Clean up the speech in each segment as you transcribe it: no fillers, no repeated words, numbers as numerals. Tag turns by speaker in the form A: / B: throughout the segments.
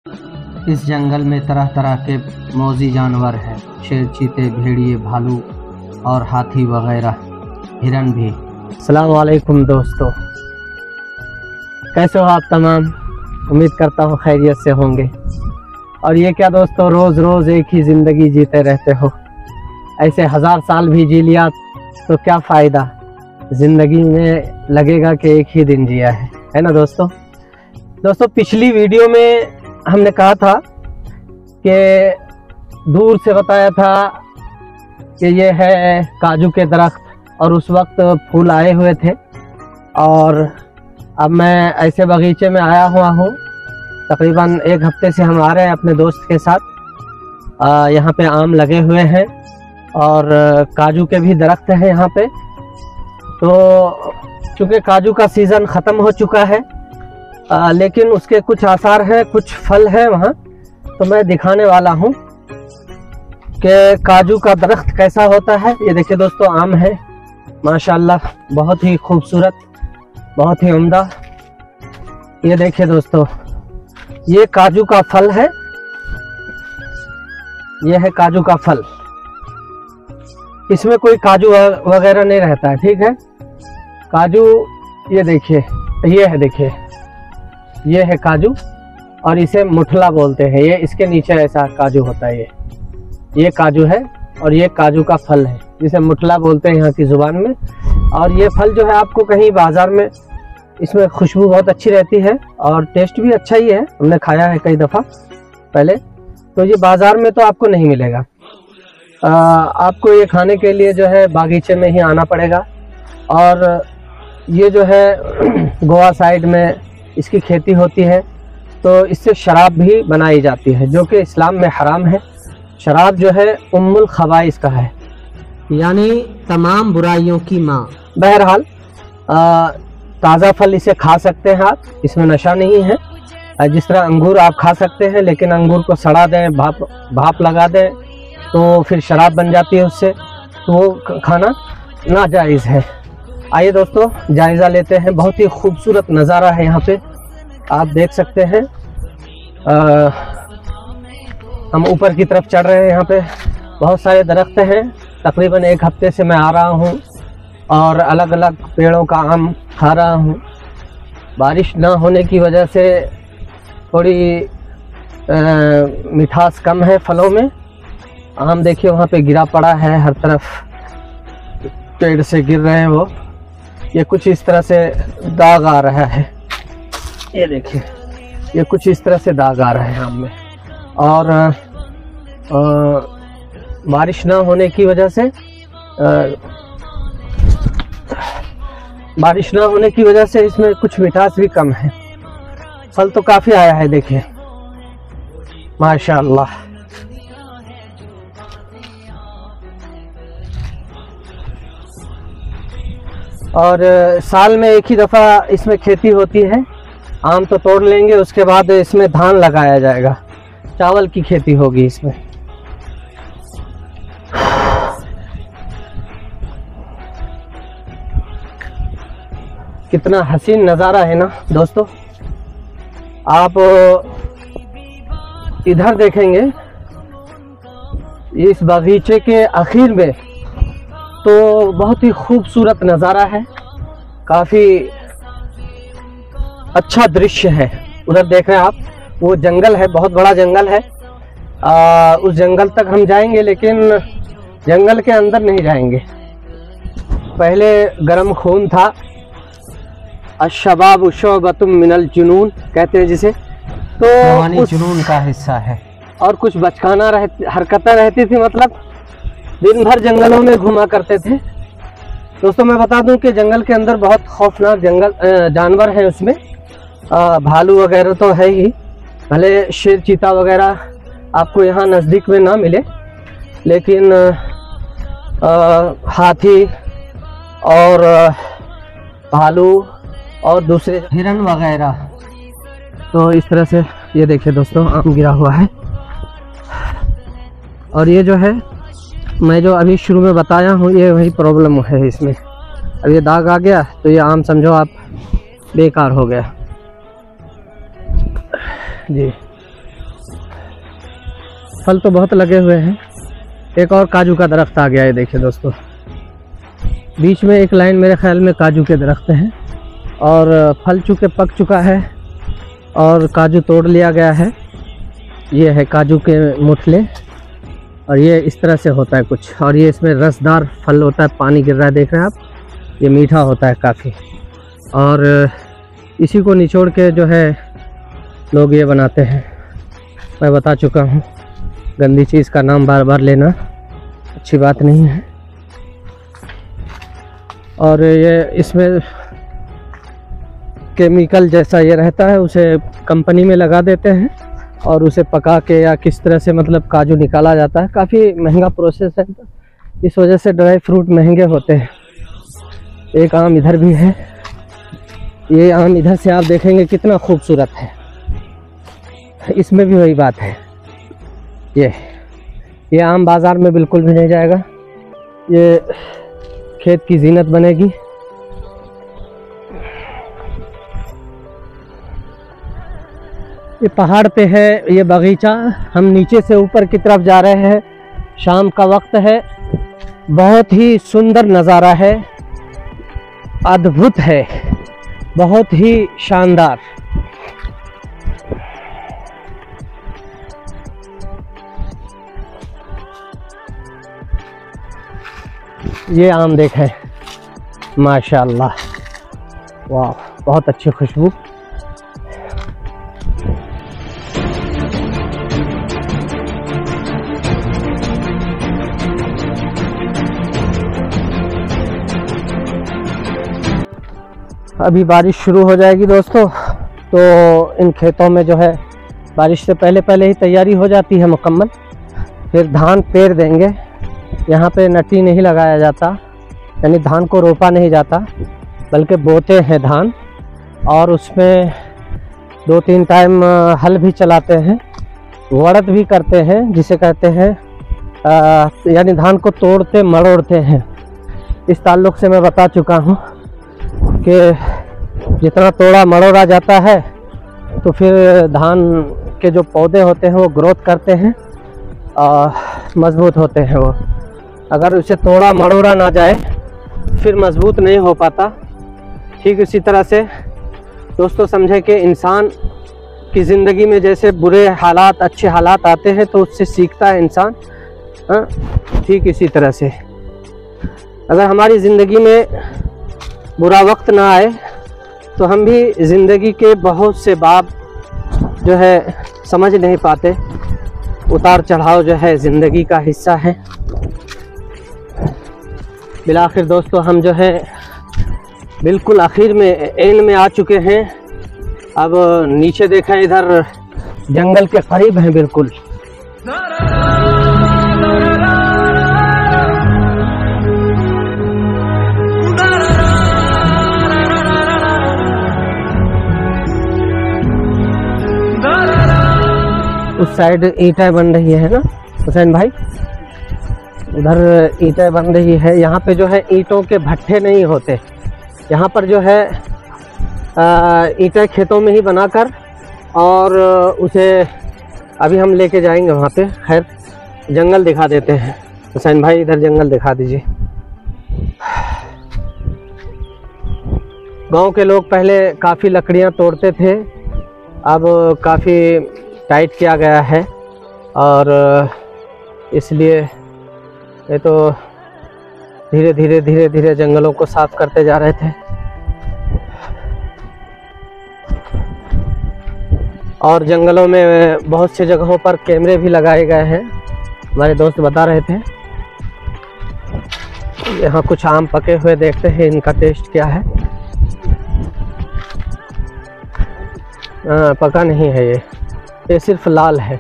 A: इस जंगल में तरह तरह के मौजी जानवर हैं, शेर, चीते, भेड़िए, भालू और हाथी वगैरह, हिरन भी। अस्सलाम वालेकुम दोस्तों, कैसे हो आप तमाम? उम्मीद करता हूँ खैरियत से होंगे। और ये क्या दोस्तों, रोज़ रोज़ एक ही ज़िंदगी जीते रहते हो। ऐसे 1000 साल भी जी लिया तो क्या फ़ायदा, ज़िंदगी में लगेगा कि एक ही दिन जिया है ना दोस्तों। पिछली वीडियो में हमने कहा था कि दूर से बताया था कि ये है काजू के दरख्त, और उस वक्त फूल आए हुए थे। और अब मैं ऐसे बगीचे में आया हुआ हूँ, तकरीबन 1 हफ्ते से हम आ रहे हैं अपने दोस्त के साथ। यहाँ पे आम लगे हुए हैं और काजू के भी दरख्त हैं यहाँ पे। तो चूँकि काजू का सीज़न ख़त्म हो चुका है, लेकिन उसके कुछ आसार हैं, कुछ फल हैं वहाँ, तो मैं दिखाने वाला हूँ कि काजू का दरख्त कैसा होता है। ये देखिए दोस्तों, आम है माशाल्लाह, बहुत ही खूबसूरत, बहुत ही उम्दा। ये देखिए दोस्तों, ये काजू का फल है, ये है काजू का फल। इसमें कोई काजू वगैरह नहीं रहता है, ठीक है। काजू ये देखिए, ये है, देखिए ये है काजू, और इसे मुठला बोलते हैं। ये इसके नीचे ऐसा काजू होता है, ये काजू है, और ये काजू का फल है जिसे मुठला बोलते हैं यहाँ की ज़ुबान में। और ये फल जो है आपको कहीं बाज़ार में, इसमें खुशबू बहुत अच्छी रहती है और टेस्ट भी अच्छा ही है, हमने खाया है कई दफ़ा पहले। तो ये बाज़ार में तो आपको नहीं मिलेगा, आपको ये खाने के लिए जो है बागीचे में ही आना पड़ेगा। और ये जो है गोवा साइड में इसकी खेती होती है, तो इससे शराब भी बनाई जाती है, जो कि इस्लाम में हराम है। शराब जो है उम्मुल खबाइस का है, यानी तमाम बुराइयों की माँ। बहरहाल ताज़ा फल इसे खा सकते हैं आप, इसमें नशा नहीं है। जिस तरह अंगूर आप खा सकते हैं, लेकिन अंगूर को सड़ा दें, भाप लगा दें तो फिर शराब बन जाती है उससे, तो वो खाना नाजायज़ है। आइए दोस्तों, जायज़ा लेते हैं। बहुत ही खूबसूरत नज़ारा है यहाँ पे, आप देख सकते हैं। हम ऊपर की तरफ चढ़ रहे हैं। यहाँ पे बहुत सारे दरख्त हैं, तकरीबन 1 हफ्ते से मैं आ रहा हूँ और अलग अलग पेड़ों का आम खा रहा हूँ। बारिश ना होने की वजह से थोड़ी मिठास कम है फलों में। आम देखिए वहाँ पे गिरा पड़ा है, हर तरफ पेड़ से गिर रहे हैं वो। ये कुछ इस तरह से दाग आ रहा है, ये देखिए, ये कुछ इस तरह से दाग आ रहा है आम में। और बारिश ना होने की वजह से इसमें कुछ मिठास भी कम है। फल तो काफ़ी आया है, देखिए माशाअल्लाह। और साल में एक ही दफ़ा इसमें खेती होती है। आम तो तोड़ लेंगे, उसके बाद इसमें धान लगाया जाएगा, चावल की खेती होगी इसमें। कितना हसीन नज़ारा है ना दोस्तों। आप इधर देखेंगे इस बगीचे के आखिर में, तो बहुत ही खूबसूरत नज़ारा है, काफ़ी अच्छा दृश्य है। उधर देख रहे हैं आप, वो जंगल है, बहुत बड़ा जंगल है। उस जंगल तक हम जाएंगे, लेकिन जंगल के अंदर नहीं जाएंगे। पहले गरम खून था, अशबाब शुअबतुम मिनल जुनून कहते हैं जिसे, तो जुनून का हिस्सा है। और कुछ बचकाना हरकतें रहती थी, मतलब दिन भर जंगलों में घुमा करते थे। दोस्तों मैं बता दूं कि जंगल के अंदर बहुत खौफनाक जानवर हैं उसमें। भालू वगैरह तो है ही, भले शेर, चीता वगैरह आपको यहाँ नज़दीक में ना मिले, लेकिन हाथी और भालू और दूसरे हिरन वगैरह। तो इस तरह से ये देखिए दोस्तों, आम गिरा हुआ है। और ये जो है, मैं जो अभी शुरू में बताया हूँ, ये वही प्रॉब्लम है इसमें। अब ये दाग आ गया तो ये आम समझो आप बेकार हो गया जी। फल तो बहुत लगे हुए हैं। एक और काजू का दरख्त आ गया है, देखिए दोस्तों, बीच में एक लाइन मेरे ख्याल में काजू के दरख्त हैं, और फल चूँकि पक चुका है और काजू तोड़ लिया गया है। ये है काजू के मुठले, और ये इस तरह से होता है कुछ, और ये इसमें रसदार फल होता है, पानी गिर रहा है देख रहे हैं आप, ये मीठा होता है काफ़ी। और इसी को निचोड़ के जो है लोग ये बनाते हैं। मैं बता चुका हूँ, गंदी चीज़ का नाम बार बार लेना अच्छी बात नहीं है। और ये इसमें केमिकल जैसा ये रहता है, उसे कंपनी में लगा देते हैं और उसे पका के या किस तरह से मतलब काजू निकाला जाता है। काफ़ी महंगा प्रोसेस है, इस वजह से ड्राई फ्रूट महंगे होते हैं। एक आम इधर भी है, ये आम इधर से आप देखेंगे कितना खूबसूरत है, इसमें भी वही बात है। ये आम बाज़ार में बिल्कुल भी नहीं जाएगा, ये खेत की जीनत बनेगी। ये पहाड़ पे है ये बगीचा, हम नीचे से ऊपर की तरफ जा रहे हैं। शाम का वक्त है, बहुत ही सुंदर नज़ारा है, अद्भुत है, बहुत ही शानदार। ये आम देखें, माशाअल्लाह, वाह, बहुत अच्छी खुशबू। अभी बारिश शुरू हो जाएगी दोस्तों, तो इन खेतों में जो है बारिश से पहले पहले ही तैयारी हो जाती है मुकम्मल। फिर धान पेर देंगे। यहाँ पे नटी नहीं लगाया जाता, यानी धान को रोपा नहीं जाता, बल्कि बोते हैं धान, और उसमें 2-3 टाइम हल भी चलाते हैं, वड़त भी करते हैं, जिसे कहते हैं यानी धान को तोड़ते मरोड़ते हैं। इस ताल्लुक़ से मैं बता चुका हूँ कि जितना तोड़ा मरोड़ा जाता है तो फिर धान के जो पौधे होते हैं वो ग्रोथ करते हैं, मज़बूत होते हैं वो। अगर उसे तोड़ा मरोड़ा ना जाए फिर मज़बूत नहीं हो पाता। ठीक इसी तरह से दोस्तों समझे कि इंसान की ज़िंदगी में जैसे बुरे हालात अच्छे हालात आते हैं तो उससे सीखता है इंसान, ठीक इसी तरह से अगर हमारी ज़िंदगी में बुरा वक्त ना आए तो हम भी ज़िंदगी के बहुत से बाब जो है समझ नहीं पाते। उतार चढ़ाव जो है ज़िंदगी का हिस्सा है। बिलाखिर दोस्तों हम जो है बिल्कुल आखिर में एंड में आ चुके हैं। अब नीचे देखें, इधर जंगल के करीब हैं बिल्कुल। उस साइड ईंटें बन रही है ना हुसैन भाई, उधर ईंटें बन रही है। यहाँ पे जो है ईंटों के भट्ठे नहीं होते, यहाँ पर जो है ईंटें खेतों में ही बनाकर और उसे अभी हम लेके जाएंगे वहाँ पे। खैर जंगल दिखा देते हैं हुसैन भाई, इधर जंगल दिखा दीजिए। गांव के लोग पहले काफ़ी लकड़ियाँ तोड़ते थे, अब काफ़ी टाइट किया गया है और इसलिए ये तो धीरे धीरे जंगलों को साफ करते जा रहे थे। और जंगलों में बहुत सी जगहों पर कैमरे भी लगाए गए हैं, हमारे दोस्त बता रहे थे। यहाँ कुछ आम पके हुए देखते हैं, इनका टेस्ट क्या है। पका नहीं है ये सिर्फ लाल है।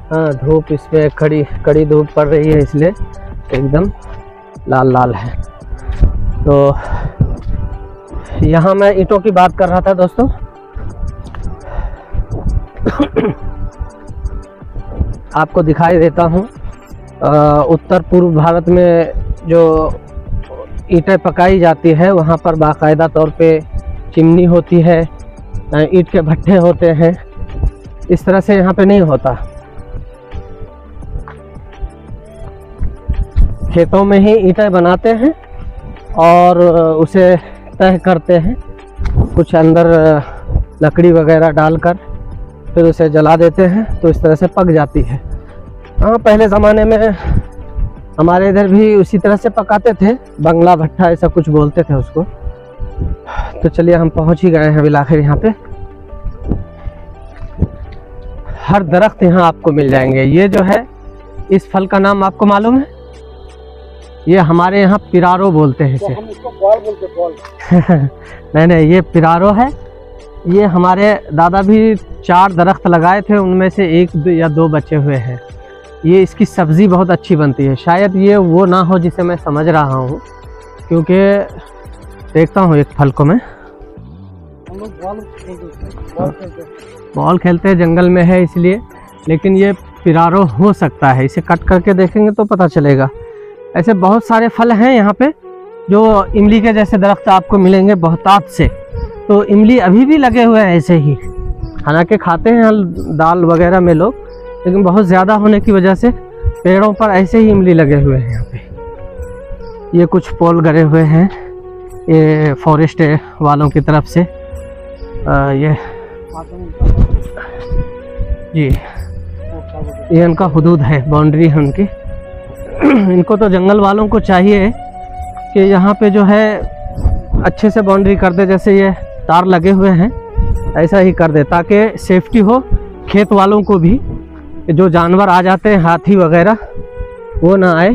A: हाँ, धूप इसमें कड़ी धूप पड़ रही है इसलिए एकदम लाल है। तो यहाँ मैं ईंटों की बात कर रहा था दोस्तों। आपको दिखाई देता हूँ उत्तर पूर्व भारत में जो ईंटें पकाई जाती है वहाँ पर बाकायदा तौर पे चिमनी होती है, ईंट के भट्ठे होते हैं इस तरह से यहाँ पे नहीं होता। खेतों में ही ईंटें बनाते हैं और उसे तह करते हैं, कुछ अंदर लकड़ी वगैरह डालकर फिर उसे जला देते हैं, तो इस तरह से पक जाती है। हाँ, पहले ज़माने में हमारे इधर भी उसी तरह से पकाते थे, बंगला भट्ठा ऐसा कुछ बोलते थे उसको। तो चलिए हम पहुंच ही गए हैं अभी आखिर यहाँ पे। हर दरख्त यहाँ आपको मिल जाएंगे। ये जो है, इस फल का नाम आपको मालूम है? ये हमारे यहाँ पिरारो बोलते हैं इसे।
B: हम इसको बॉल बोलते हैं, बॉल।
A: नहीं, ये पिरारो है। ये हमारे दादा भी 4 दरख्त लगाए थे, उनमें से 1 या 2 बचे हुए हैं। ये इसकी सब्ज़ी बहुत अच्छी बनती है। शायद ये वो ना हो जिसे मैं समझ रहा हूँ, क्योंकि देखता हूँ एक फल को मैं।
B: हम लोग
A: बॉल खेलते हैं, जंगल में है इसलिए, लेकिन ये पिरारो हो सकता है। इसे कट करके देखेंगे तो पता चलेगा। ऐसे बहुत सारे फल हैं यहाँ पे, जो इमली के जैसे दरख्त आपको मिलेंगे बहुतायत से। तो इमली अभी भी लगे हुए हैं ऐसे ही, हालांकि खाते हैं दाल वगैरह में लोग, लेकिन बहुत ज़्यादा होने की वजह से पेड़ों पर ऐसे ही इमली लगे हुए हैं यहाँ पे। ये कुछ पोल गड़े हुए हैं, ये फॉरेस्ट वालों की तरफ से। ये जी, ये उनका हुदूद है, बाउंड्री है उनकी। इनको तो जंगल वालों को चाहिए कि यहाँ पे जो है अच्छे से बाउंड्री कर दे, जैसे ये तार लगे हुए हैं ऐसा ही कर दे, ताकि सेफ्टी हो खेत वालों को भी। जो जानवर आ जाते हैं, हाथी वगैरह, वो ना आए।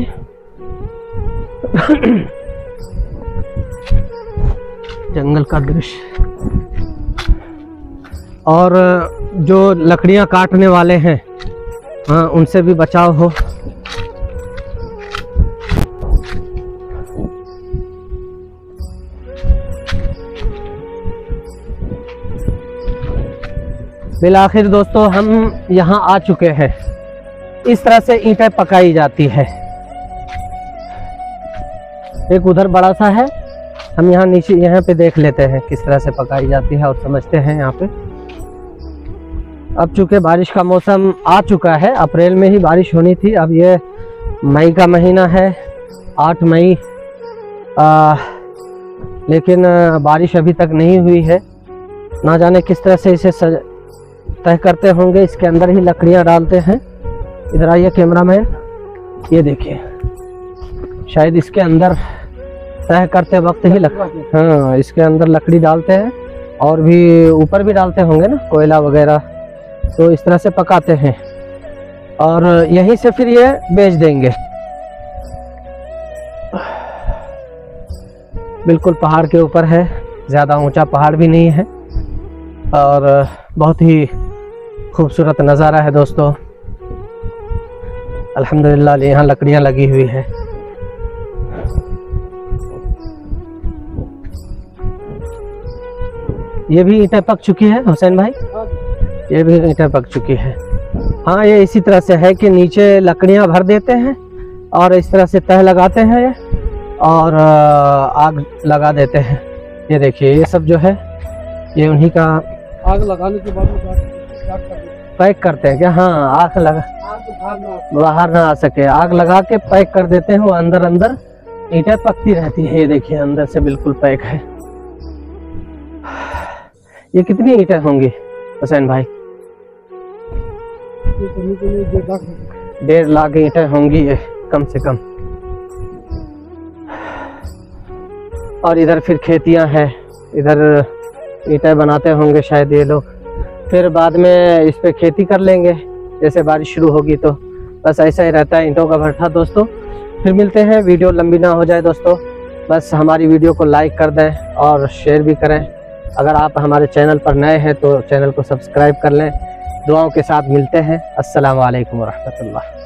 A: जंगल का दृश्य। और जो लकड़ियां काटने वाले हैं, हाँ, उनसे भी बचाव हो। बिलाखिर दोस्तों हम यहाँ आ चुके हैं। इस तरह से ईंटें पकाई जाती है। एक उधर बड़ा सा है, हम यहाँ नीचे यहाँ पे देख लेते हैं किस तरह से पकाई जाती है और समझते हैं यहाँ पे। अब चूँकि बारिश का मौसम आ चुका है, अप्रैल में ही बारिश होनी थी, अब ये मई का महीना है, 8 मई, लेकिन बारिश अभी तक नहीं हुई है। ना जाने किस तरह से इसे तय करते होंगे। इसके अंदर ही लकड़ियां डालते हैं। इधर आइए कैमरामैन, ये देखिए, शायद इसके अंदर तय करते वक्त ही हाँ, इसके अंदर लकड़ी डालते हैं, और भी ऊपर भी डालते होंगे ना, कोयला वगैरह। तो इस तरह से पकाते हैं और यहीं से फिर ये बेच देंगे। बिल्कुल पहाड़ के ऊपर है, ज़्यादा ऊंचा पहाड़ भी नहीं है, और बहुत ही खूबसूरत नज़ारा है दोस्तों। अल्हम्दुलिल्लाह यहाँ लकड़ियाँ लगी हुई है। ये भी ईंटें पक चुकी है हुसैन भाई, ये भी ईंटें पक चुकी है। हाँ, ये इसी तरह से है कि नीचे लकड़ियाँ भर देते हैं और इस तरह से तह लगाते हैं ये, और आग लगा देते हैं। ये देखिए, ये सब जो है ये उन्हीं का।
B: आग लगाने के बाद
A: पैक करते हैं क्या? हाँ, आग लगा बाहर ना आ सके, आग लगा के पैक कर देते हैं। वो अंदर अंदर ईंटें पकती रहती है। ये देखिए, अंदर से बिल्कुल पैक है। ये कितनी ईंटें होंगी हुसैन भाई? 1.5 लाख ईंटें होंगी ये, कम से कम। और इधर फिर खेतियां हैं, इधर ईंटें बनाते होंगे शायद ये लोग, फिर बाद में इस पे खेती कर लेंगे जैसे बारिश शुरू होगी। तो बस ऐसा ही रहता है ईंटों का भट्ठा दोस्तों। फिर मिलते हैं, वीडियो लंबी ना हो जाए दोस्तों। बस हमारी वीडियो को लाइक कर दें और शेयर भी करें। अगर आप हमारे चैनल पर नए हैं तो चैनल को सब्सक्राइब कर लें। दुआओं के साथ मिलते हैं। अस्सलाम वालेकुम व रहमतुल्लाह।